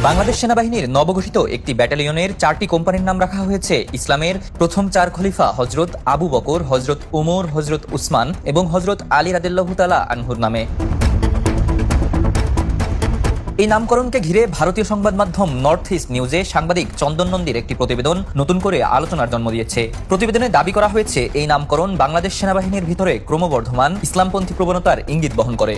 বাংলাদেশ সেনাবাহিনীর নবগঠিত একটি ব্যাটালিয়নের 4টি কোম্পানির নাম রাখা হয়েছে ইসলামের প্রথম 4 খলিফা হযরত আবু বকর, হযরত ওমর, হযরত উসমান এবং হযরত আলী রাদিয়াল্লাহু তাআলা আনহুর নামে। এই নামকরণকে ঘিরে ভারতীয় সংবাদ মাধ্যম নর্থ ইস্ট নিউজে সাংবাদিক চন্দন নন্দীর একটি প্রতিবেদন নতুন করে আলোচনার জন্ম দিয়েছে। প্রতিবেদনে দাবি করা হয়েছে এই নামকরণ বাংলাদেশ সেনাবাহিনীর ভিতরে ক্রমবর্ধমান ইসলামপন্থী প্রবণতার ইঙ্গিত বহন করে।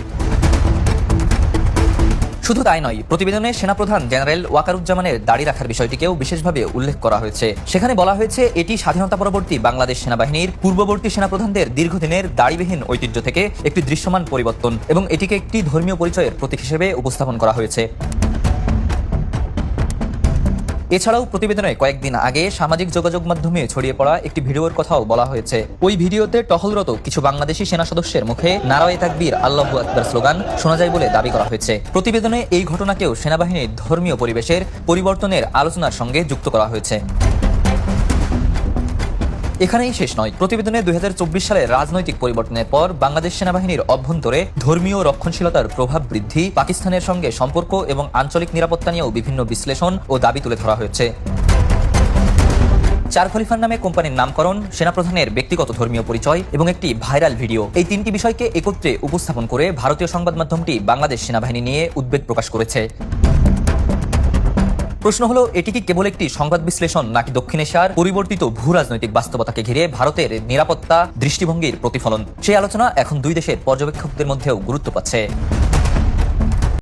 শুধু তাই নয়, প্রতিবেদনে সেনাপ্রধান জেনারেল ওয়াকারুজ্জামানের দাড়ি রাখার বিষয়টিকেও বিশেষভাবে উল্লেখ করা হয়েছে। সেখানে বলা হয়েছে এটি স্বাধীনতা পরবর্তী বাংলাদেশ সেনাবাহিনীর পূর্ববর্তী সেনাপ্রধানদের দীর্ঘদিনের দাড়িবিহীন ঐতিহ্য থেকে একটি দৃশ্যমান পরিবর্তন এবং এটিকে একটি ধর্মীয় পরিচয়ের প্রতীক হিসেবে উপস্থাপন করা হয়েছে। এছাড়াও প্রতিবেদনে কয়েকদিন আগে সামাজিক যোগাযোগ মাধ্যমে ছড়িয়ে পড়া একটি ভিডিওর কথাও বলা হয়েছে। ওই ভিডিওতে টহলরত কিছু বাংলাদেশি সেনা সদস্যের মুখে নারায়ে তাকবীর, আল্লাহু আকবার স্লোগান শোনা যায় বলে দাবি করা হয়েছে। প্রতিবেদনে এই ঘটনাকেও সেনাবাহিনীর ধর্মীয় পরিবেশের পরিবর্তনের আলোচনার সঙ্গে যুক্ত করা হয়েছে। এখানেই শেষ নয়, প্রতিবেদনে 2024 সালের রাজনৈতিক পরিবর্তনের পর বাংলাদেশ সেনাবাহিনীর অভ্যন্তরে ধর্মীয় রক্ষণশীলতার প্রভাব বৃদ্ধি, পাকিস্তানের সঙ্গে সম্পর্ক এবং আঞ্চলিক নিরাপত্তা নিয়েও বিভিন্ন বিশ্লেষণ ও দাবি তুলে ধরা হয়েছে। 4 খলিফার নামে কোম্পানির নামকরণ, সেনাপ্রধানের ব্যক্তিগত ধর্মীয় পরিচয় এবং একটি ভাইরাল ভিডিও, এই 3টি বিষয়কে একত্রে উপস্থাপন করে ভারতীয় সংবাদ মাধ্যমটি বাংলাদেশ সেনাবাহিনী নিয়ে উদ্বেগ প্রকাশ করেছে। প্রশ্ন হলো, এটি কি কেবল একটি সংবাদ বিশ্লেষণ নাকি দক্ষিণ এশিয়ার পরিবর্তিত ভূ রাজনৈতিক বাস্তবতাকে ঘিরে ভারতের নিরাপত্তা দৃষ্টিভঙ্গির প্রতিফলন? সেই আলোচনা এখন দুই দেশের পর্যবেক্ষকদের মধ্যেও গুরুত্ব পাচ্ছে।